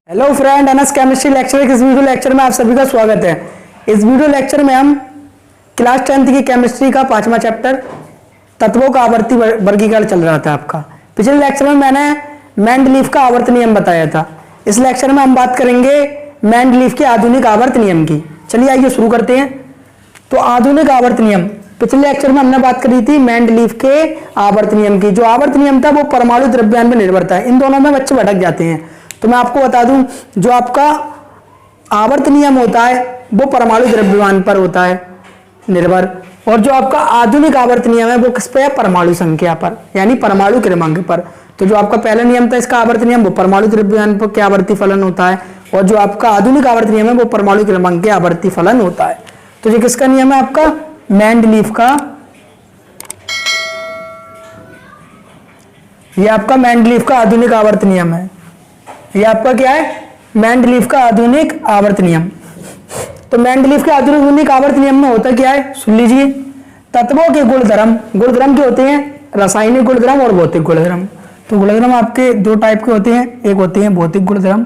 Hello friend, NS chemistry lecture के इस video lecture में आप सभी का स्वागत है। इस वीडियो लेक्चर में हम क्लास 10th की केमिस्ट्री का 5वां चैप्टर तत्वों का आवर्ती वर्गीकरण चल रहा था आपका। पिछले लेक्चर में मैंने मेंडलीफ का आवर्त नियम बताया था। इस लेक्चर में हम बात करेंगे मेंडलीफ के आधुनिक आवर्त नियम की। चलिए आइए शुरू करते हैं। तो आधुनिक आवर्त नियम, पिछले लेक्चर में हमने बात करी थी मेंडलीफ के आवर्त नियम की। जो आवर्त नियम था वो परमाणु द्रव्यमान पर निर्भर था। इन दोनों में बच्चे भटक जाते हैं। तो मैं आपको बता दूं, जो आपका आवर्त नियम होता है वो परमाणु द्रव्यमान पर होता है निर्भर, और जो आपका आधुनिक आवर्त नियम है वो किस पे है? परमाणु संख्या पर, यानी परमाणु क्रमांक पर। तो जो आपका पहला नियम था इसका आवर्त नियम, वो परमाणु द्रव्यमान पर के आवर्ती फलन होता है, और जो आपका आधुनिक आवर्त नियम है वो परमाणु क्रमांक के आवर्ती फलन होता है। तो ये किसका नियम है? आपका मेंडलीफ का। ये आपका मेंडलीफ का आधुनिक आवर्त नियम है। ये आपका क्या है? मेंडलीफ का आधुनिक आवर्त नियम। तो मेंडलीफ के आधुनिक आवर्त नियम में होता क्या है, सुन लीजिए। तत्वों के गुणधर्म, गुणधर्म के होते हैं रासायनिक गुणधर्म और भौतिक गुणधर्म। तो गुणधर्म आपके दो टाइप के होते हैं, एक होते हैं भौतिक गुणधर्म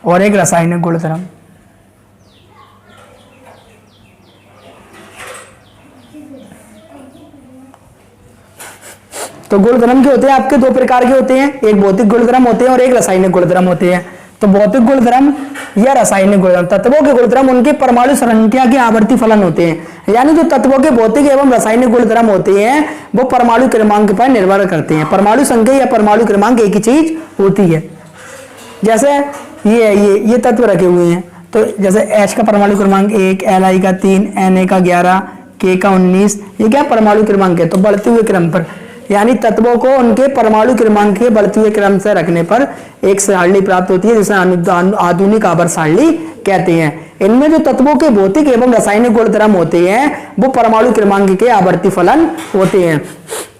और एक रासायनिक गुणधर्म। तो गुणधर्म के होते हैं आपके दो प्रकार के होते हैं, एक भौतिक गुणधर्म होते हैं और एक रासायनिक गुणधर्म होते हैं। तो भौतिक गुणधर्म या रासायनिक गुणधर्म, तत्वों के गुणधर्म उनके परमाणु संख्या के आवर्ती फलन होते हैं। यानी जो तत्वों के भौतिक एवं रासायनिक गुणधर्म होते हैं वो परमाणु क्रमांक पर निर्भर करते हैं। परमाणु संख्या या परमाणु क्रमांक एक ही चीज होती है। जैसे ये तत्व रखे हुए हैं, तो जैसे H का परमाणु क्रमांक 1, Li का 3, Na का 11, K का 19, ये क्या परमाणु क्रमांक है? तो बढ़ते हुए क्रम पर, यानी तत्वों को उनके परमाणु क्रमांक के बढ़ते हुए क्रम से रखने पर एक सारणी प्राप्त होती है, जिसे आधुनिक आवर्त सारणी कहते हैं। इनमें जो तत्वों के भौतिक एवं रासायनिक गुणधर्म होते हैं वो परमाणु क्रमांक के आवर्ती फलन होते हैं।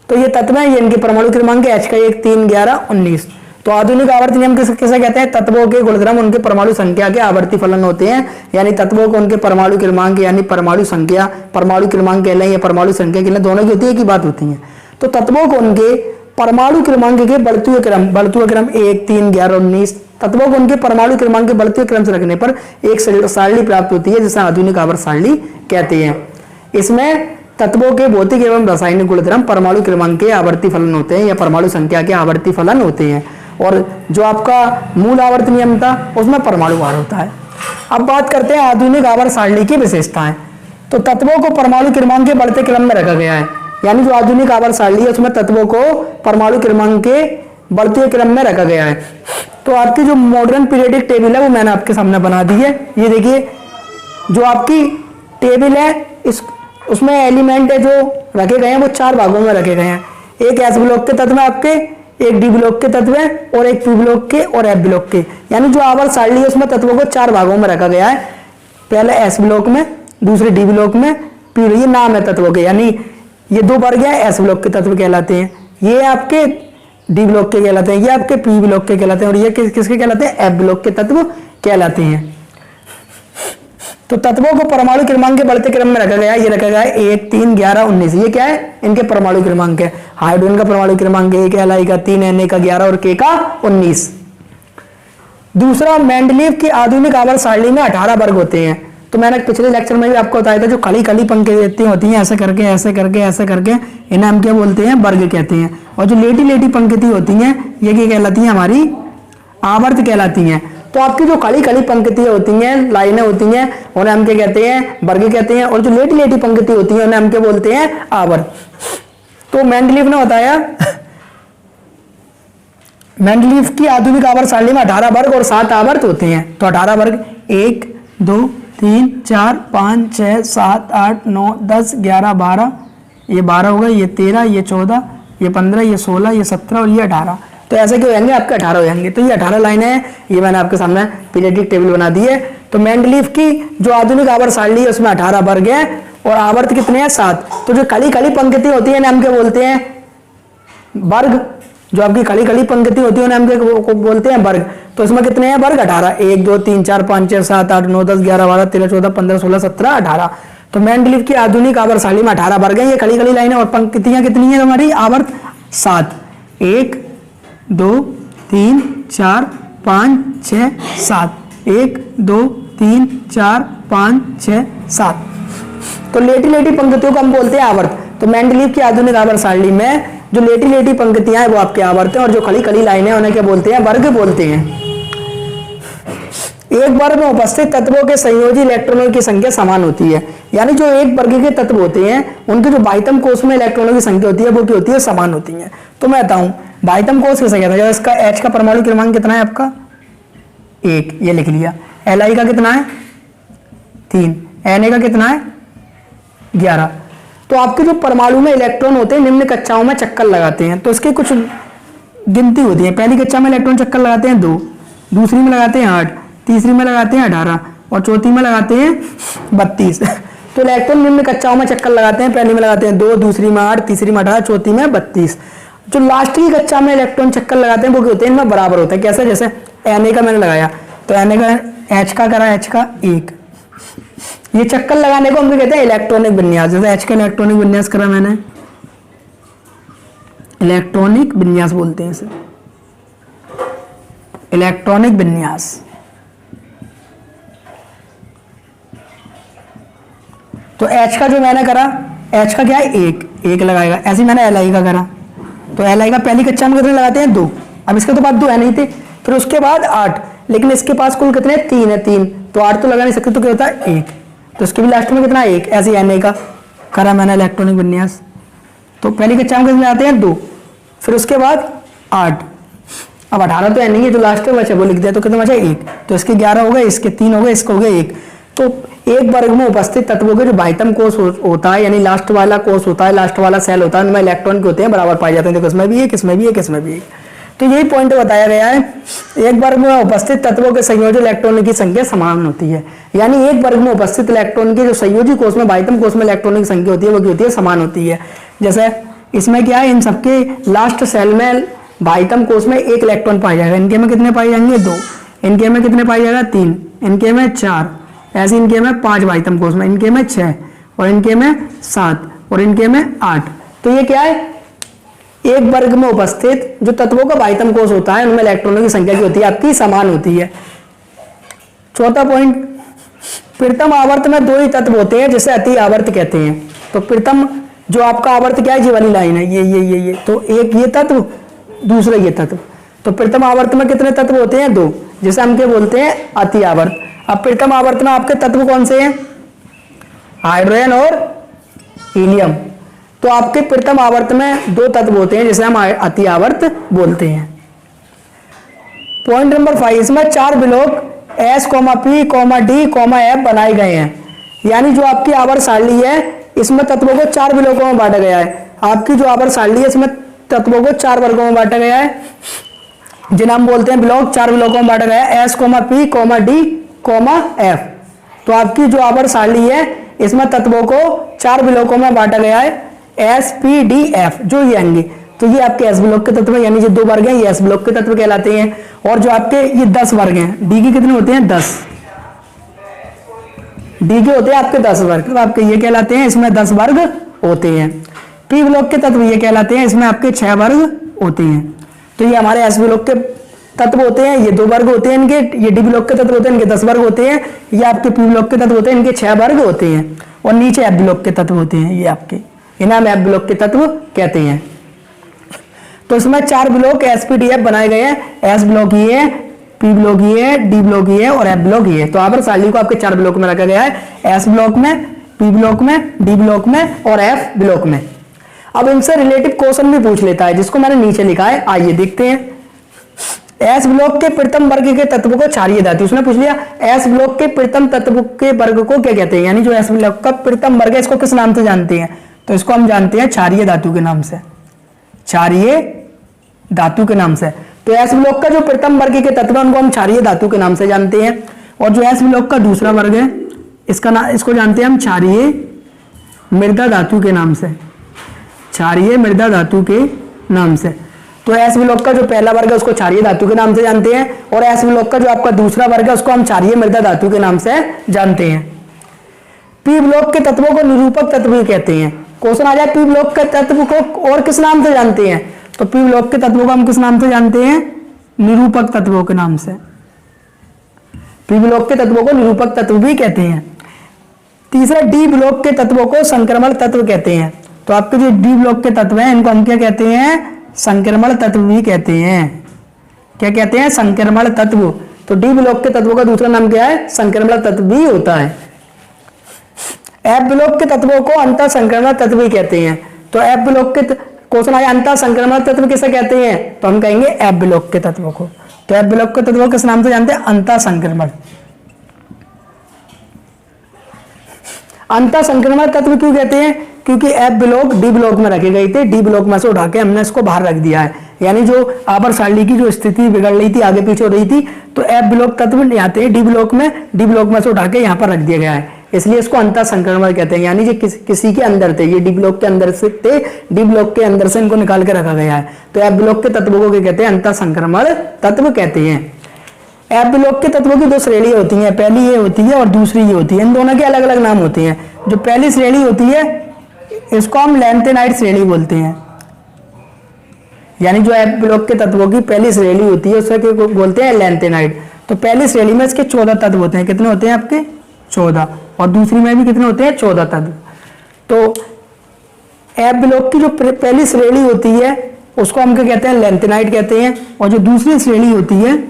तो ये तत्व है, ये इनके परमाणु क्रमांक H का 1, 3, 11, 19। तो आधुनिक आवर्त नियम किसे कहते हैं? तत्वों के गुणधर्म उनके परमाणु संख्या के आवर्ती फलन होते हैं, यानी तत्वों को उनके परमाणु क्रमांक यानी परमाणु संख्या, परमाणु क्रमांक कहलाएं या परमाणु संख्या कहलाएं, दोनों की होती है, एक ही बात होती है। तो तत्वों को उनके परमाणु क्रमांक के बढ़ते हुए क्रम 1, 3, 11, 19, तत्वों को उनके परमाणु क्रमांक के बढ़ते हुए क्रम से रखने पर एक सारणी प्राप्त होती है, जिसे आधुनिक आवर्त सारणी कहते हैं। इसमें तत्वों के भौतिक एवं रासायनिक गुणधर्म परमाणु क्रमांक के आवर्ती फलन होते हैं या परमाणु संख्या के आवर्ती फलन होते हैं, और जो आपका मूल आवर्त नियम था उसमें परमाणु भार होता है। अब बात करते हैं आधुनिक आवर्त सारणी की विशेषताएं। तो तत्वों को परमाणु क्रमांक के बढ़ते क्रम में रखा गया है, यानी जो आधुनिक आवर्त सारणी है उसमें तत्वों को परमाणु क्रमांक के बढ़ते हुए क्रम में रखा गया है। तो आपकी जो मॉडर्न पीरियोडिक टेबल है वो मैंने आपके सामने बना दी है। ये देखिए, जो आपकी टेबल है उसमें एलिमेंट है जो रखे गए हैं वो 4 भागों में रखे गए हैं। एक एस ब्लॉक के तत्व है आपके, एक डी ब्लॉक के तत्व है, और एक पी ब्लॉक के और एफ ब्लॉक के। यानी जो आवर्त सारणी है उसमें तत्वों को 4 भागों में रखा गया है। पहले एस ब्लॉक में, दूसरे डी ब्लॉक में, पी, ये नाम है तत्वों के, यानी ये 2 वर्ग है, एस ब्लॉक के तत्व कहलाते हैं, ये आपके डी ब्लॉक के कहलाते हैं, ये आपके पी ब्लॉक के कहलाते हैं, और ये किसके कहलाते हैं? एफ ब्लॉक के तत्व कहलाते हैं। तो तत्वों को परमाणु क्रमांक के बढ़ते क्रम में रखा गया है। ये रखा गया है 1, 3, 11, 19। ये क्या है? इनके परमाणु क्रमांक है। हाइड्रोजन का परमाणु क्रमांक 1, Li का 3, Na का 11 और K का 19। दूसरा, मेंडलीफ की आधुनिक आवर्त सारणी में 18 वर्ग होते हैं। तो मैंने पिछले लेक्चर में भी आपको बताया था, जो खाली खाली पंक्ति होती हैं ऐसे करके ऐसे करके ऐसे करके, इन्हें हम क्या बोलते हैं? वर्ग कहते हैं। और जो लेटी लेटी पंक्ति होती हैं ये क्या कहलाती हैं? हमारी आवर्त कहलाती हैं। तो आपकी जो खाली खाली पंक्तियां होती हैं, लाइनें होती हैं, उन्हें हम क्या कहते हैं? वर्ग कहते हैं। और जो लेटी लेटी पंक्ति होती है उन्हें हम क्या बोलते हैं? आवर्त। तो मेंडलीफ ने बताया मेंडलीफ की आधुनिक आवर्त सारणी में 18 वर्ग और 7 आवर्त होते हैं। तो 18 वर्ग 1, 2, 3, 4, 5, 6, 7, 8, 9, 10, 11, 12, ये 12 होगा, ये 13, ये 14, ये 15, ये 16, ये 17 और ये 18। तो ऐसे क्यों होंगे? आपके 18 हो जाएंगे। तो ये 18 लाइनें हैं, ये मैंने आपके सामने पीरियोडिक टेबल बना दी है। तो मेंडलीफ की जो आधुनिक आवर्त सारणी है उसमें 18 वर्ग है और आवर्त कितने हैं? 7। तो जो खाली खाली पंक्ति होती है ना हम क्या बोलते हैं? वर्ग। जो आपकी खाली खाली पंक्ति होती है ना हम क्या बोलते हैं? वर्ग। तो इसमें कितने हैं वर्ग? 18। 1, 2, 3, 4, 5, 6, 7, 8, 9, 10, 11, 12, 13, 14, 15, 16, 17, 18। तो मेंडलीव की आधुनिक आवर्त सारणी में 18 वर्ग हैं। ये खड़ी खड़ी लाइनें और पंक्तियां कितनी है हमारी? आवर्त 7, 1 2 3 4 5 6 7, 1 2 3 4 5 6 7। तो लेटी लेटी पंक्तियों को हम बोलते हैं आवर्त। तो मेंडलीव की आधुनिक आवर्त सारणी में जो लेटी लेटी पंक्तियां हैं वो आपके आवर्त हैं, और जो खड़ी खड़ी लाइनें उन्हें क्या बोलते हैं? वर्ग बोलते हैं। एक वर्ग में उपस्थित तत्वों के संयोजी इलेक्ट्रॉनों की संख्या समान होती है। यानी जो एक वर्ग के तत्व होते हैं उनके जो बाह्यतम कोष में इलेक्ट्रॉनों की संख्या होती है वो क्या होती है? समान होती है। तो मैं बताऊं बाह्यतम कोष की संख्या, जैसे इसका H का परमाणु क्रमांक कितना है आपका? 1, ये लिख लिया। Li का कितना है? 3, Na का कितना है? 11। तो आपके जो परमाणु में इलेक्ट्रॉन होते हैं निम्न कक्षाओं में चक्कर लगाते हैं, तो इसकी कुछ गिनती होती है। पहली कक्षा में इलेक्ट्रॉन चक्कर लगाते हैं 2, दूसरी में लगाते हैं 8, तीसरी में लगाते हैं 18 और चौथी में लगाते हैं 32। तो इलेक्ट्रॉन निम्न कक्षाओं में चक्कर लगाते हैं। पहली में लगाते हैं 2, दूसरी में 8, तीसरी में 18, चौथी में 32। जो लास्ट की कक्षा में इलेक्ट्रॉन चक्कर लगाते हैं वो क्या होते हैं? इनमें बराबर होता है। कैसे? जैसे Na का मैंने लगाया तो Na का H का करा, H का 1। ये चक्कर लगाने को हम कहते हैं इलेक्ट्रॉनिक विन्यास। जैसे H का इलेक्ट्रॉनिक विन्यास करा मैंने, इलेक्ट्रॉनिक विन्यास बोलते हैं इसे, इलेक्ट्रॉनिक विन्यास। तो H का जो मैंने करा, H का क्या है? 1 लगाएगा। ऐसे ही मैंने Li का करा, तो Li का पहली कक्षा में कितने लगाते हैं? 2। अब इसके तो बाद 2 है नहीं थे, फिर उसके बाद 8, लेकिन इसके पास कुल कितने? 3 है। 3 तो 8 तो लगा नहीं सकते, तो क्या होता है? 1। तो इसके भी लास्ट में कितना? 1। ऐसे ही Na का करा मैंने इलेक्ट्रॉनिक विन्यास, तो पहली कक्षा में कितने लगाते हैं? 2, फिर उसके बाद 8। अब 18 तो है नहीं है, जो लास्ट में बचा वो लिख दिया, तो कितना बचा? 1। तो इसके 11 हो गए, इसके 3 हो गए, इसको हो गए 1। तो एक वर्ग में उपस्थित तत्वों के जो बाह्यतम कोष होता है, यानी लास्ट वाला कोष होता है, लास्ट वाला सेल होता है, उनमें इलेक्ट्रॉन के होते हैं बराबर पाए जाते हैं। देखो इसमें भी एक, इसमें भी एक, इसमें भी एक। तो यही पॉइंट बताया गया है। एक वर्ग में उपस्थित तत्वों के संयोजी इलेक्ट्रॉनों की संख्या समान होती है। यानी एक वर्ग में उपस्थित इलेक्ट्रॉन के जो संयोजी कोष में बाह्यतम कोष में इलेक्ट्रॉनों की संख्या होती है वो क्या होती है? समान होती है। जैसे इसमें क्या है? इन सबके लास्ट सेल में बाह्यतम कोष में 1 इलेक्ट्रॉन पाया जाएगा। इनके में कितने पाए जाएंगे? 2। इनके में कितने पाया जाएगा? 3। इनके में 4। ऐसे इनके में 5 बाह्यतम कोष में, इनके में 6 और इनके में 7 और इनके में 8। तो ये क्या है? एक वर्ग में उपस्थित जो तत्वों का बाह्यतम कोष होता है उनमें इलेक्ट्रॉनों की संख्या की होती है आपकी समान होती है। चौथा पॉइंट, प्रथम आवर्त में 2 ही तत्व होते हैं जिसे अति आवर्त कहते हैं। तो प्रथम जो आपका आवर्त क्या है? जी वाली लाइन है, ये। तो एक ये तत्व, दूसरा ये तत्व। तो प्रथम आवर्त में कितने तत्व होते हैं? 2, जिसे हम क्या बोलते हैं? अति आवर्त। अब प्रथम आवर्त में आपके तत्व कौन से हैं? हाइड्रोजन और हीलियम। तो आपके प्रथम आवर्त में 2 तत्व होते हैं जिसे हम अति आवर्त बोलते हैं। पॉइंट नंबर 5, इसमें 4 block S, P, D, F बनाए गए हैं। यानी जो आपकी आवर्त सारणी है इसमें तत्वों को 4 ब्लॉकों में बांटा गया है। आपकी जो आवर्त सारणी है इसमें तत्वों को 4 वर्गों में बांटा गया है, जिन्हें हम बोलते हैं ब्लॉक। 4 ब्लॉकों में बांटा गया है, S, P, D, F। तो आपकी जो आवर्त सारणी है इसमें तत्वों को 4 ब्लॉकों में बांटा गया है, S, P, D, F जो ये आएंगे। तो ये आपके S ब्लॉक के तत्व है, यानी जो 2 वर्ग हैं ये S ब्लॉक के तत्व कहलाते हैं। और जो आपके ये 10 वर्ग हैं, D के कितने होते हैं? 10। D के होते हैं आपके 10 वर्ग, तो आपके ये कहलाते हैं, इसमें 10 वर्ग होते हैं। P ब्लॉक के तत्व ये कहलाते हैं, इसमें आपके 6 वर्ग होते हैं। तो ये हमारे S ब्लॉक के तत्व होते हैं, ये 2 वर्ग होते हैं इनके। ये D ब्लॉक के तत्व होते हैं, इनके 10 वर्ग होते हैं। ये आपके P ब्लॉक के तत्व होते हैं, इनके 6 वर्ग होते हैं। और नीचे F ब्लॉक के तत्व होते हैं, ये आपके, इन्हें हम F ब्लॉक के तत्व कहते हैं। तो इसमें 4 ब्लॉक SPDF बनाए गए हैं। S ब्लॉक ये है, P ब्लॉक ये है, D ब्लॉक ये है और F ब्लॉक ये है। तो आवर्त सारणी को आपके 4 ब्लॉक में रखा गया है, S ब्लॉक में, P ब्लॉक में, D ब्लॉक में और F ब्लॉक में। अब इनसे रिलेटिव क्वेश्चन भी पूछ लेता है, जिसको मैंने नीचे लिखा है, आइए देखते हैं। S ब्लॉक के प्रथम वर्ग के तत्व को क्षारीय धातु, उसने पूछ लिया S ब्लॉक के प्रथम तत्व के वर्ग को क्या कहते हैं, यानी जो S ब्लॉक का प्रथम वर्ग है इसको किस नाम से जानते हैं? तो इसको हम जानते हैं क्षारीय धातु के नाम से, क्षारीय धातु के नाम से। तो S ब्लॉक का जो प्रथम वर्ग के तत्व है उनको हम क्षारीय धातु के नाम से जानते हैं। और जो S ब्लॉक का दूसरा वर्ग है इसका नाम, इसको जानते हैं हम क्षारीय मृदा धातु के नाम से, क्षारीय मृदा धातु के नाम से। तो S ब्लॉक का जो पहला वर्ग है उसको क्षारीय धातु के नाम से जानते हैं, और S ब्लॉक का जो आपका दूसरा वर्ग है उसको हम क्षारीय मृदा धातु के नाम से जानते हैं। पी ब्लॉक के तत्वों को निरूपक तत्व भी कहते हैं। क्वेश्चन आ जाए पी ब्लॉक के तत्व को और किस नाम से जानते हैं, तो पी ब्लॉक के तत्वों को हम किस नाम से जानते हैं, निरूपक तत्वों के नाम से। पी ब्लॉक के तत्वों को निरूपक तत्व भी कहते हैं। तीसरा, डी ब्लॉक के तत्वों को संक्रमण तत्व कहते हैं। तो आपके जो डी ब्लॉक के तत्व हैं इनको हम क्या कहते हैं, संक्रमण तत्व भी कहते हैं। क्या कहते हैं, संक्रमण तत्व। तो डी ब्लॉक के तत्वों का दूसरा नाम क्या है, संक्रमण तत्व भी होता है। एफ ब्लॉक के तत्वों को अंतः संक्रमण तत्व भी कहते हैं। तो एफ ब्लॉक के क्वेश्चन आया अंतः संक्रमण तत्व किसे कहते हैं, तो हम कहेंगे एफ ब्लॉक के तत्वों को। तो एफ ब्लॉक के तत्वों किस नाम से जानते हैं, अंतः संक्रमण। अंतः संक्रमण तत्व क्यों कहते हैं, क्योंकि एफ ब्लॉक डी ब्लॉक में रखे गए थे, डी ब्लॉक में से उठा के हमने इसको बाहर रख दिया है। यानी जो आवर्त सारणी की जो स्थिति बिगड़ रही थी, आगे पीछे हो रही थी, तो एफ ब्लॉक तत्व आते हैं डी ब्लॉक में, डी ब्लॉक में से उठा के यहाँ पर रख दिया गया है, इसलिए इसको अंतः संक्रमण कहते हैं। यानी जो किसी के अंदर थे, ये डी ब्लॉक के अंदर से थे, डी ब्लॉक के अंदर से इनको निकाल के रखा गया है। तो एफ ब्लॉक के तत्वों को क्या कहते हैं, अंतः संक्रमण तत्व कहते हैं। एफ ब्लॉक के तत्वों की दो श्रेणी होती हैं, पहली ये होती है और दूसरी ये होती है। इन दोनों के अलग अलग नाम होते हैं। जो पहली श्रेणी होती है इसको हम लैंथेनाइड श्रेणी बोलते हैं। यानी जो एफ ब्लॉक के तत्वों की पहली श्रेणी होती है उसे बोलते हैं लैंथेनाइड। तो पहली श्रेणी में इसके 14 तत्व होते हैं। कितने होते हैं आपके, 14। और दूसरी में भी कितने होते हैं, 14 तत्व। तो एफ ब्लॉक की जो पहली श्रेणी होती है उसको हम क्या कहते हैं, लैंथेनाइड कहते हैं। और जो दूसरी श्रेणी होती है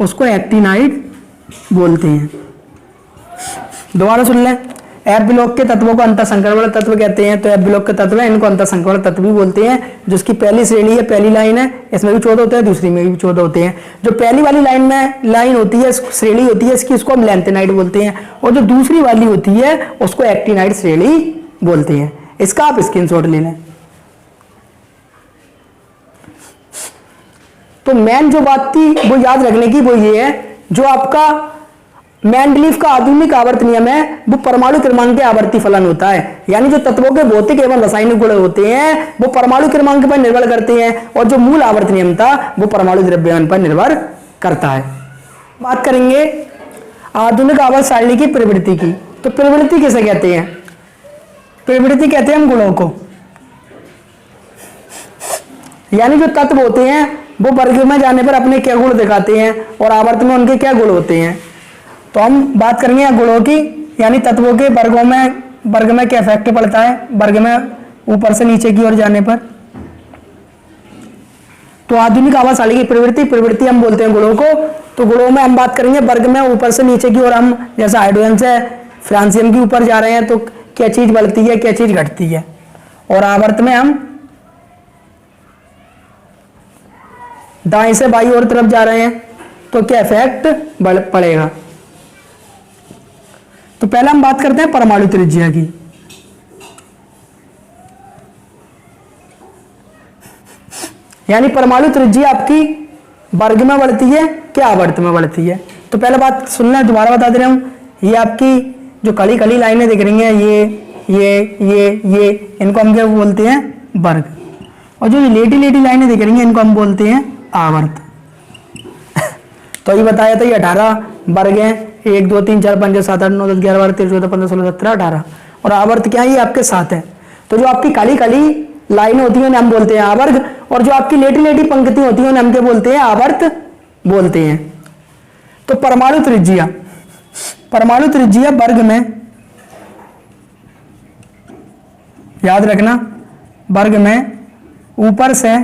उसको एक्टिनाइड बोलते हैं। दोबारा सुन लें, एफ ब्लॉक के तत्वों को अंतः संक्रमण तत्व कहते हैं। तो एफ ब्लॉक के तत्व है, इनको अंतः संक्रमण तत्व भी बोलते हैं। जिसकी पहली श्रेणी है, पहली लाइन है, इसमें भी 14 होते हैं, दूसरी में भी 14 होते हैं। जो पहली वाली लाइन होती है, श्रेणी होती है, इसकी उसको हम लैंथेनाइड बोलते हैं। और जो दूसरी वाली होती है उसको एक्टिनाइड श्रेणी बोलते हैं। इसका आप स्क्रीनशॉट ले लें। तो मेन जो बात थी वो याद रखने की, वो ये है, जो आपका मेंडलीफ का आधुनिक आवर्त नियम है वो परमाणु क्रमांक के आवर्ती फलन होता है। यानी जो तत्वों के भौतिक एवं रासायनिक गुण होते हैं वो परमाणु क्रमांक पर निर्भर करते हैं, और जो मूल आवर्त नियम था वो परमाणु द्रव्यमान पर निर्भर करता है। बात करेंगे आधुनिक आवर्त सारणी की प्रवृत्ति की। तो प्रवृत्ति किसे कहते हैं, प्रवृत्ति कहते हैं हम गुणों को। यानी जो तत्व होते हैं वो वर्ग में जाने पर अपने क्या गुण दिखाते हैं और आवर्त में उनके क्या गुण होते हैं। तो हम बात करेंगे गुणों की, यानी तत्वों के वर्ग में क्या इफेक्ट पड़ता है, वर्ग में ऊपर से नीचे की ओर जाने पर। तो आधुनिक आवर्त सारणी की प्रवृत्ति हम बोलते हैं गुणों को। तो गुणों में हम बात करेंगे वर्ग में ऊपर से नीचे की ओर, हम जैसे हाइड्रोजन से फ्रांसियम के ऊपर जा रहे हैं तो क्या चीज बढ़ती है, क्या चीज घटती है। और आवर्त में हम दाएं से बाईं ओर तरफ जा रहे हैं तो क्या इफेक्ट पड़ेगा। तो पहले हम बात करते हैं परमाणु त्रिज्या की। यानी परमाणु त्रिज्या आपकी वर्ग में बढ़ती है क्या आवर्त में बढ़ती है। तो पहले बात सुन लें, दोबारा बता दे रहा हूं। ये आपकी जो काली काली लाइनें दिख रही हैं, ये इनको हम क्या बोलते हैं, वर्ग। और जो लेटी लेटी लाइनें दिख रही हैं इनको हम बोलते हैं आवर्त। तो ये बताया था, ये 18 वर्ग हैं, 1 2 3 4 5 6 7 8 9 10 11 12 13 14 15 16 17 18। और आवर्त क्या है, ये आपके 7 है। तो जो आपकी काली काली लाइनें होती हैं उन्हें हम बोलते हैं आवर्ग, और जो आपकी लेटी लेटी पंक्ति होती हैं उन्हें हम क्या बोलते हैं, आवर्त बोलते हैं। तो परमाणु त्रिज्या वर्ग में, याद रखना, वर्ग में ऊपर से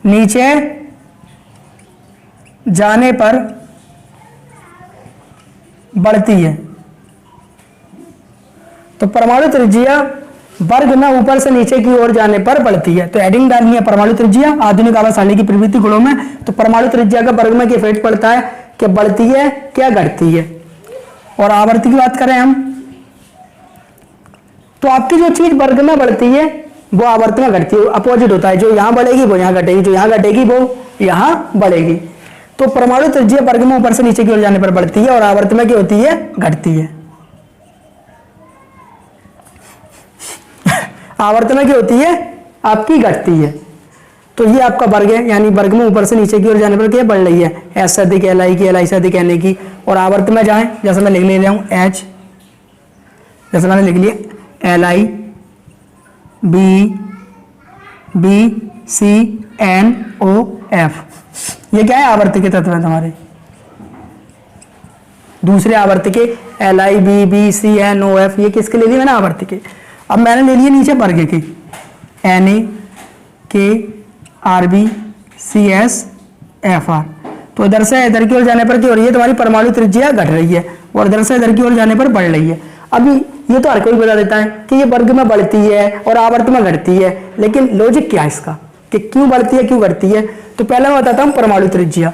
नीचे जाने पर बढ़ती है। तो परमाणु त्रिज्या वर्ग में ऊपर से नीचे की ओर जाने पर बढ़ती है। तो हेडिंग डालनी है परमाणु त्रिज्या आधुनिक आवर्त सारणी की प्रवृत्ति गुणों में। तो परमाणु त्रिज्या का वर्ग में क्या इफेक्ट पड़ता है, क्या बढ़ती है क्या घटती है। और आवर्त की बात करें हम, तो आपकी जो चीज वर्ग में बढ़ती है वो आवर्त में घटती है, अपोजिट होता है। जो यहां बढ़ेगी वो यहां घटेगी, जो यहां घटेगी वो यहां बढ़ेगी। तो परमाणु त्रिज्या वर्ग में ऊपर से नीचे की ओर जाने पर बढ़ती है और आवर्त में क्या होती है, घटती है। आवर्त में क्या होती है, आपकी घटती है। तो ये आपका वर्ग है, यानी वर्ग में ऊपर से नीचे की ओर जाने पर क्या बढ़ रही है, एस से अधिक एल आई की, एल आई से अधिक एन ए की। और आवर्त में जाएं, जैसे मैं लिख ले रहा हूं एच जैसे मैंने लिख लिया LiBBCNOF, ये क्या है, आवर्त के तत्व है तुम्हारे। दूसरे आवर्त के LiBBCNOF, ये किसके ले लिए मैंने, आवर्त के। अब मैंने ले लिए नीचे वर्ग के NaKRbCsFr। तो इधर से इधर की ओर जाने पर क्या हो रही है, तुम्हारी परमाणु त्रिज्या घट रही है, और इधर से इधर की ओर जाने पर बढ़ रही है। अभी ये तो हर कोई बता देता है कि ये वर्ग में बढ़ती है और आवर्त में घटती है, लेकिन लॉजिक क्या है इसका कि क्यों बढ़ती है क्यों घटती है। तो पहले मैं बताता हूँ परमाणु त्रिज्या।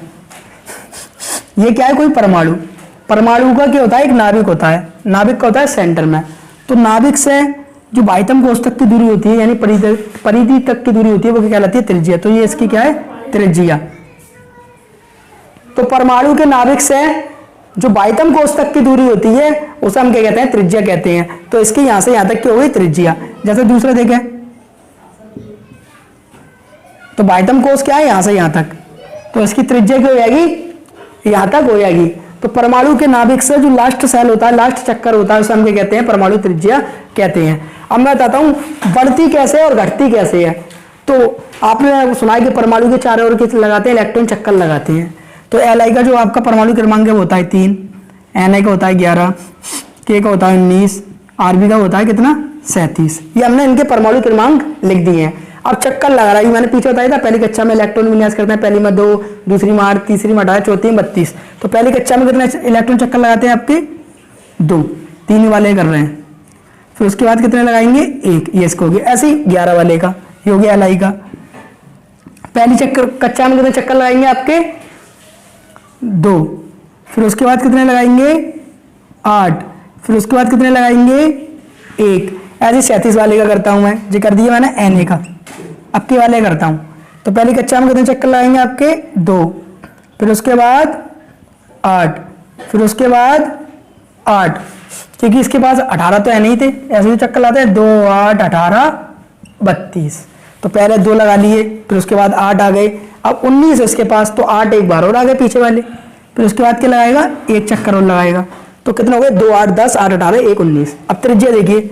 ये क्या है, कोई परमाणु, परमाणु का क्या होता है, एक नाभिक होता है, नाभिक का होता है सेंटर में। तो नाभिक से जो बाह्यतम कोष तक की दूरी होती है, यानी परिधि तक की दूरी होती है, वो क्या कहलाती है, त्रिज्या। तो ये इसकी क्या है, त्रिज्या। तो परमाणु के नाभिक से जो बाह्यतम कोष तक की दूरी होती है उसे हम क्या कहते हैं, त्रिज्या कहते हैं। तो इसकी यहां से यहां तक की हो गई त्रिज्या। जैसे दूसरा देखें, तो बाह्यतम कोष क्या है, यहां से यहां तक, तो इसकी त्रिज्या क्या हो जाएगी, यहां तक हो जाएगी। तो परमाणु के नाभिक से जो लास्ट सेल होता है, लास्ट चक्कर होता है, उसे हम क्या कहते हैं, परमाणु त्रिज्या कहते हैं। अब मैं बताता हूं बढ़ती कैसे और घटती कैसे है। तो आपने सुना है कि परमाणु के चारों ओर किस लगाते हैं, इलेक्ट्रॉन चक्कर लगाते हैं। तो Li का जो आपका परमाणु क्रमांक है वो होता है 3, Na का होता है 11, K का होता है 19, Rb का होता है कितना, 37। ये हमने इनके परमाणु क्रमांक लिख दिए हैं। अब चक्कर लगा रहा है, मैंने पीछे बताया था पहली कक्षा में इलेक्ट्रॉन विन्यास करते हैं, पहली में 2, दूसरी में 8, तीसरी में 18, चौथी में 32। तो पहली कक्षा में कितने इलेक्ट्रॉन चक्कर लगाते हैं आपके, 2, 3 वाले कर रहे हैं। फिर उसके बाद कितने लगाएंगे, 1, ये इसको हो गया। ऐसे ही 11 वाले का ये हो गया Li का। पहली कक्षा में कितने चक्कर लगाएंगे आपके, 2, फिर उसके बाद कितने लगाएंगे, 8, फिर उसके बाद कितने लगाएंगे, 1। ऐसे 37 वाले का करता हूं मैं, जो कर दिया मैंने Na का। अब के वाले करता हूं, तो पहली कक्षा में कितने चक्कर लगाएंगे आपके, 2, फिर उसके बाद 8, फिर उसके बाद 8, क्योंकि इसके पास 18 तो है नहीं थे, ऐसे ही चक्कर लाते हैं, 2, 8, 18, 32। तो पहले 2 लगा लिए, फिर उसके बाद 8 आ गए, अब 19 है इसके पास, तो 8 एक बार और आ गए पीछे वाले। फिर उसके बाद क्या लगाएगा, 1 चक्कर और लगाएगा। तो कितना हो गए, 2, 8, 10, 8, 18, 1, 19। अब त्रिज्या देखिए,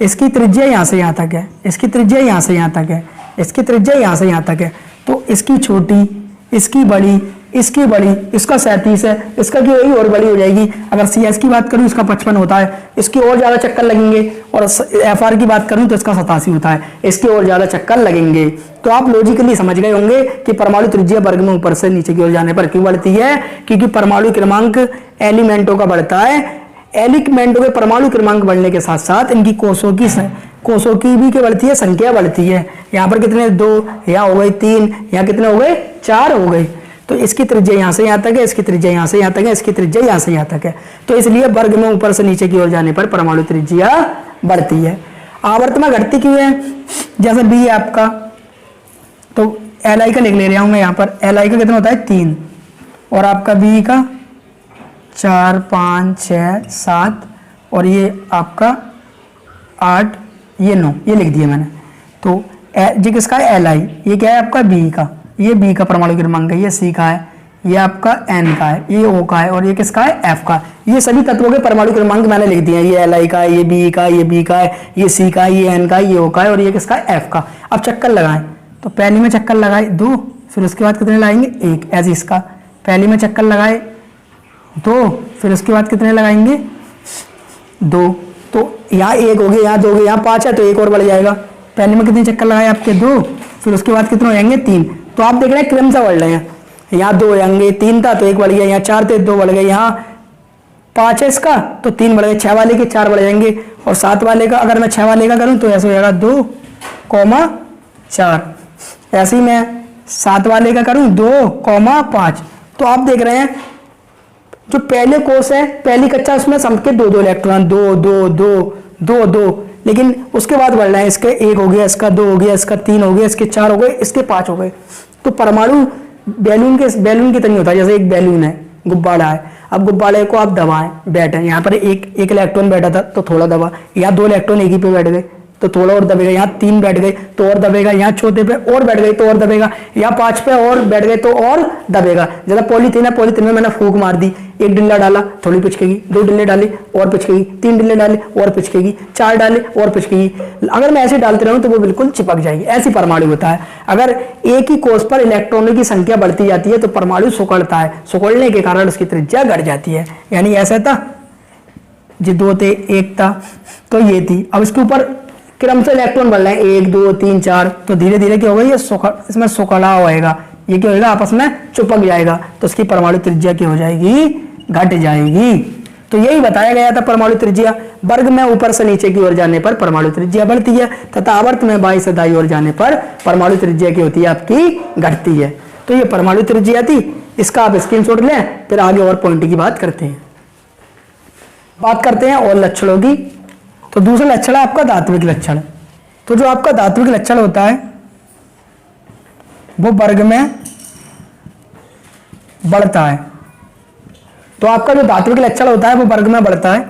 इसकी त्रिज्या यहाँ से यहाँ तक है, इसकी त्रिज्या यहाँ से यहाँ तक है, इसकी त्रिज्या यहाँ से यहाँ तक है। तो इसकी छोटी, इसकी बड़ी, इसकी बड़ी, इसका 37 है, इसका की होगी और बड़ी हो जाएगी। अगर CS की बात करूँ इसका 55 होता है, इसकी और ज़्यादा चक्कर लगेंगे। और FR की बात करूँ तो इसका 87 होता है, इसके और ज़्यादा चक्कर लगेंगे। तो आप लॉजिकली समझ गए होंगे कि परमाणु त्रिज्या वर्ग में ऊपर से नीचे की ओर जाने पर क्यों बढ़ती है, क्योंकि परमाणु क्रमांक एलिमेंटों का बढ़ता है। एलिमेंटों के परमाणु क्रमांक बढ़ने के साथ साथ इनकी कोषों की भी क्या बढ़ती है, संख्या बढ़ती है। यहाँ पर कितने, 2, यहाँ हो गए 3, यहाँ कितने हो गए, 4 हो गए। तो इसकी त्रिज्या यहाँ से यहाँ तक है, इसकी त्रिज्या यहाँ से यहाँ तक है, इसकी त्रिज्या यहाँ से यहाँ तक है। तो इसलिए वर्ग में ऊपर से नीचे की ओर जाने पर परमाणु त्रिज्या बढ़ती है। आवर्त में घटती क्यों है, जैसे B है आपका, तो Li का लिख ले रहा हूँ मैं यहाँ पर। Li का कितना होता है, 3, और आपका B का 4, 5, 6, 7, और ये आपका 8, ये 9, ये लिख दिया मैंने। तो ये किसका है, Li, ये क्या है आपका B का, ये B का परमाणु क्रमांक है, ये C का है, ये आपका N का है, ये O का है, और ये किसका है, F का। ये सभी तत्वों के परमाणु क्रमांक मैंने लिख दिए हैं। ये Li का है, ये B का, ये B का है, ये C का, ये N का, ये O का है, और ये किसका है, F का। अब चक्कर लगाएं, तो पहली में चक्कर लगाए 2, फिर उसके बाद कितने लगाएंगे, 1। ऐसे इसका पहली में चक्कर लगाए 2, फिर उसके बाद कितने लगाएंगे, 2। तो यहाँ 1 हो गया, यहाँ 2 हो गया, यहाँ 5 है तो 1 और बढ़ जाएगा। पहले में कितने चक्कर लगाए आपके, 2, फिर उसके बाद कितने हो जाएंगे, 3। तो आप देख रहे हैं क्रम से बढ़ रहे हैं। यहाँ 2 हो जाएंगे, 3 था तो 1 बढ़ गया, यहाँ 4 थे 2 बढ़ गए, यहाँ 5 है इसका तो 3 बढ़ गए, 6 वाले के 4 बढ़ जाएंगे, और 7 वाले का अगर मैं 6 वाले का करूँ तो ऐसा हो जाएगा 2, 4। ऐसे ही मैं 7 वाले का करूँ 2, 5। तो आप देख रहे हैं जो पहले कोर्स है, पहली कक्षा, उसमें सबके 2 इलेक्ट्रॉन, 2, लेकिन उसके बाद बढ़ रहे हैं, इसके 1 हो गया, इसका 2 हो गया, इसका 3 हो गया, इसके 4 हो गए, इसके 5 हो गए। तो परमाणु बैलून की तरह होता है। जैसे एक बैलून है, गुब्बारा है, अब गुब्बारे को आप दबाएं, बैठे, यहाँ पर एक इलेक्ट्रॉन बैठा था तो थोड़ा दबा, यहाँ 2 इलेक्ट्रॉन एक ही पे बैठ गए तो थोड़ा और दबेगा, यहाँ 3 बैठ गए तो और दबेगा, यहाँ चौथे पे और बैठ गए तो और दबेगा, यहाँ 5 पे और बैठ गए तो और दबेगा। जैसे पॉलीथीन है, पॉलीथीन में मैंने फूंक मार दी, 1 डिल्ला डाला थोड़ी पिचकेगी, 2 डिल्ले डाले और पिचकेगी, 3 डिल्ले डाले और पिचकेगी, 4 डाले और पिचकेगी। अगर मैं ऐसे डालते रहूं तो वो बिल्कुल चिपक जाएगी। ऐसी परमाणु होता है। अगर एक ही कोष पर इलेक्ट्रॉनों की संख्या बढ़ती जाती है तो परमाणु सिकुड़ता है, सिकुड़ने के कारण उसकी त्रिज्या घट जाती है। यानी ऐसा था, ये 2 थे, 1 था, तो ये थी। अब इसके ऊपर क्रम से इलेक्ट्रॉन बढ़ रहे हैं, 1 2 3 4, तो धीरे धीरे क्या होगा, ये इसमें सिकुड़ा होएगा, ये क्या होगा, आपस में चिपक जाएगा, तो उसकी परमाणु त्रिज्या क्या हो जाएगी, घट जाएगी। तो यही बताया गया था परमाणु त्रिज्या। वर्ग में ऊपर से नीचे की ओर जाने पर परमाणु त्रिज्या बढ़ती है तथा आवर्त में बाईं से दाईं ओर जाने पर परमाणु त्रिज्या की होती है, आपकी घटती है। तो ये परमाणु त्रिज्या थी, इसका आप स्क्रीनशॉट लें, फिर आगे और पॉइंट की बात करते हैं। बात करते हैं और लक्षणों की। तो दूसरा लक्षण है आपका धात्विक लक्षण। तो जो आपका धात्विक लक्षण होता है वो वर्ग में बढ़ता है। तो आपका जो धात्विक लक्षण होता है वो वर्ग में बढ़ता है,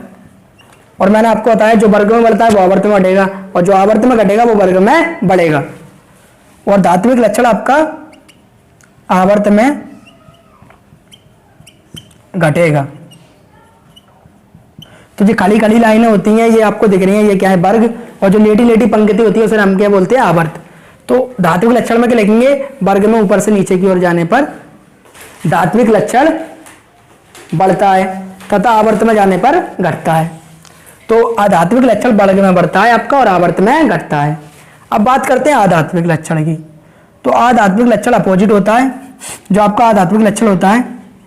और मैंने आपको बताया जो वर्ग में बढ़ता है वो आवर्त में बढ़ेगा, और जो आवर्त में घटेगा वो वर्ग में बढ़ेगा। और धात्विक लक्षण आपका आवर्त में घटेगा। तो जो खाली खाली लाइनें होती हैं ये आपको दिख रही हैं, ये क्या है, वर्ग, और जो लेटी लेटी पंक्ति होती है उसे हम क्या बोलते हैं, आवर्त। तो धात्विक लक्षण में क्या लिखेंगे, वर्ग में ऊपर से नीचे की ओर जाने पर धात्विक लक्षण बढ़ता है तथा आवर्त में जाने पर घटता है। तो अधात्विक लक्षण वर्ग में बढ़ता है आपका और आवर्त में घटता है। अब बात करते हैं आधात्विक लक्षण की। तो आधात्विक लक्षण अपोजिट होता है। जो आपका आधात्विक लक्षण होता है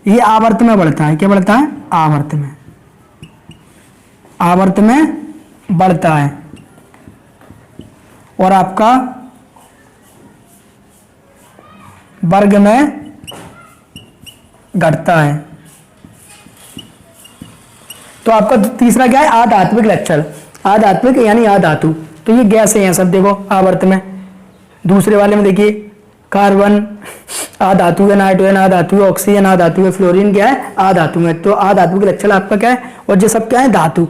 ये आवर्त में बढ़ता है। क्या बढ़ता है, आवर्त में, आवर्त में बढ़ता है, और आपका वर्ग में घटता है। तो आपका तीसरा क्या है, आधात्विक लक्षण। आधात्विक यानी आधातु, तो ये गैस है सब देखो आवर्त में। दूसरे वाले में देखिए कार्बन आधातु है, नाइट्रोजन आधातु है, ऑक्सीजन आधातु है, फ्लोरीन क्या है, आधातु में। तो आधात्विक लक्षण आपका क्या है, और ये सब क्या है, धातु।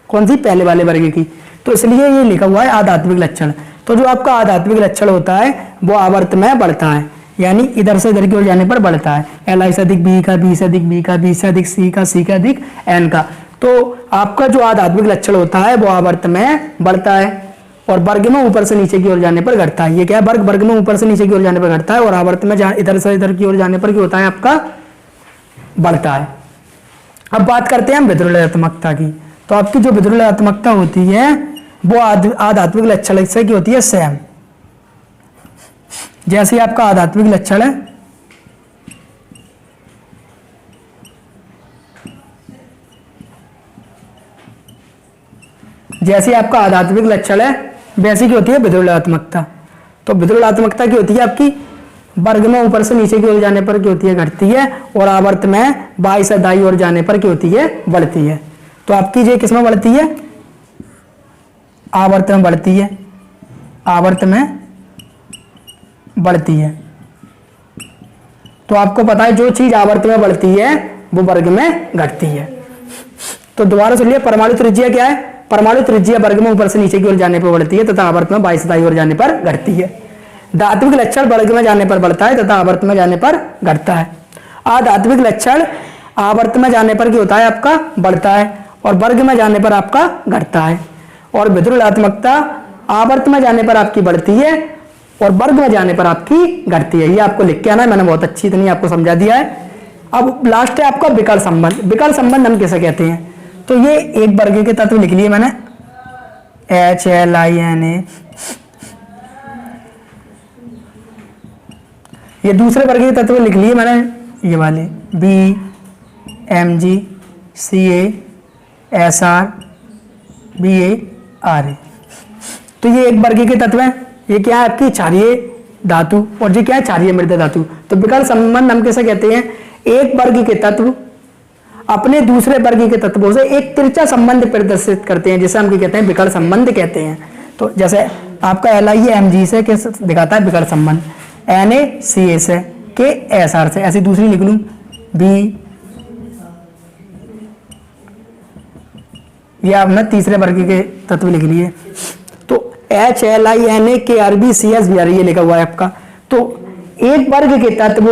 कौन सी, पहले वाले वर्ग की। तो इसलिए ये लिखा हुआ है आधात्विक लक्षण। तो जो आपका आधात्विक लक्षण होता है वो आवर्त में बढ़ता है, यानी इधर से इधर की ओर जाने पर बढ़ता है। Li से अधिक बी का, बी से अधिक बी का, बी से अधिक सी का, सी का अधिक एन का। तो आपका जो आधात्विक लक्षण होता है वो आवर्त में बढ़ता है और वर्ग में ऊपर से नीचे की ओर जाने पर घटता है। ये क्या है, वर्ग, वर्ग में ऊपर से नीचे की ओर जाने पर घटता है, और आवर्त में इधर से इधर की ओर जाने पर क्या होता है, आपका बढ़ता है। अब बात करते हैं हम विद्युल्यनात्मकता की। तो आपकी जो विद्युल्यनात्मकता होती है वो आधात्विक लक्षण से की होती है सेम। जैसे आपका आधात्विक लक्षण है जैसे आपका आधात्विक लक्षण है वैसी की होती है विद्युल्यनात्मकता। तो विद्युल्यनात्मकता की होती है आपकी वर्ग में ऊपर से नीचे की ओर जाने पर क्या होती है, घटती है, और आवर्त में बाईं से दाईं ओर जाने पर क्या होती है, बढ़ती है। तो आपकी ये किस में बढ़ती है, आवर्त में बढ़ती है, आवर्त में बढ़ती है। तो आपको पता है जो चीज आवर्त में बढ़ती है वो वर्ग में घटती है। तो दोबारा सुनिए, परमाणु त्रिज्या क्या है, परमाणु त्रिज्या वर्ग में ऊपर से नीचे की ओर जाने पर बढ़ती है तथा आवर्त में बाईं से दाईं ओर जाने पर घटती है। धात्विक लक्षण वर्ग में जाने पर बढ़ता है तथा आवर्त में जाने पर घटता है। अधात्विक लक्षण आवर्त में जाने पर क्या होता है, आपका बढ़ता है, और वर्ग में जाने पर आपका घटता है। और विद्युल्यनात्मकता आवर्त में जाने पर आपकी बढ़ती है और वर्ग में जाने पर आपकी घटती है। ये आपको लिख के आना है, मैंने बहुत अच्छी इतनी आपको समझा दिया है। अब लास्ट है आपका विकर्ण संबंध। विकर्ण संबंध हम कैसे कहते हैं, तो ये एक वर्ग के तत्व लिख लिए मैंने, HLINA। ये दूसरे वर्ग के तत्व लिख लिए मैंने, ये वाले BMG CA SR BA RA। तो ये एक वर्ग के तत्व है। ये क्या है, आपकी क्षारीय धातु, और ये क्या है, क्षारीय मृत धातु। तो विकर्ण संबंध हम कैसे कहते हैं, एक वर्ग के तत्व अपने दूसरे वर्ग के तत्वों से एक तिरछा संबंध प्रदर्शित करते हैं, जिसे हम कहते हैं विकर्ण संबंध कहते हैं। तो जैसे आपका LIMG से कैसे दिखाता है विकर्ण संबंध, NaCA से, KSR से, ऐसी दूसरी लिख लूं B, ये आपने तीसरे वर्ग के तत्व लिख लिए। तो HLINAKRBCSBR ये लिखा हुआ है आपका। तो एक वर्ग के तत्व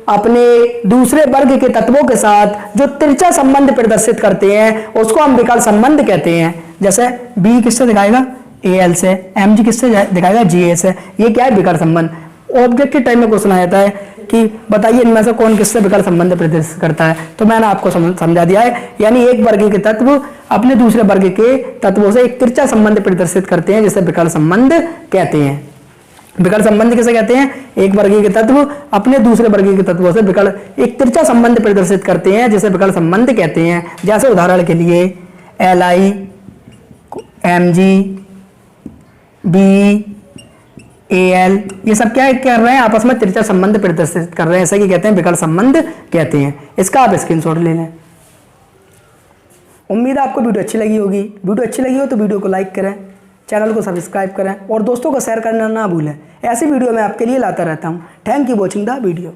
अपने दूसरे वर्ग के तत्वों के साथ जो तिरछा संबंध प्रदर्शित करते हैं उसको हम विकर्ण संबंध कहते हैं। जैसे B किससे दिखाएगा, AL से, MG किससे दिखाएगा, GA से। ये क्या है, विकर्ण संबंध। ऑब्जेक्टिव टाइम में क्वेश्चन आया है कि बताइए इनमें से कौन किससे विकर्ण संबंध प्रदर्शित करता है, तो मैंने आपको समझा दिया है। यानी एक वर्ग के तत्व अपने दूसरे वर्ग के तत्वों से एक तिरछा संबंध प्रदर्शित करते हैं जिसे विकर्ण संबंध कहते हैं। विकर्ण संबंध किसे कहते हैं, एक वर्ग के तत्व अपने दूसरे वर्ग के तत्वों से विकर्ण एक तिरछा संबंध प्रदर्शित करते हैं जिसे विकर्ण संबंध कहते हैं। जैसे उदाहरण के लिए LI MG B AL ये सब क्या कर रहे हैं, आपस में तिरछा संबंध प्रदर्शित कर रहे हैं, ऐसा कि कहते हैं विकर्ण संबंध कहते हैं। इसका आप स्क्रीनशॉट ले लें। उम्मीद है आपको वीडियो अच्छी लगी होगी। वीडियो अच्छी लगी हो तो वीडियो को लाइक करें, चैनल को सब्सक्राइब करें और दोस्तों को शेयर करना ना भूलें। ऐसी वीडियो मैं आपके लिए लाता रहता हूं। Thank you watching the video.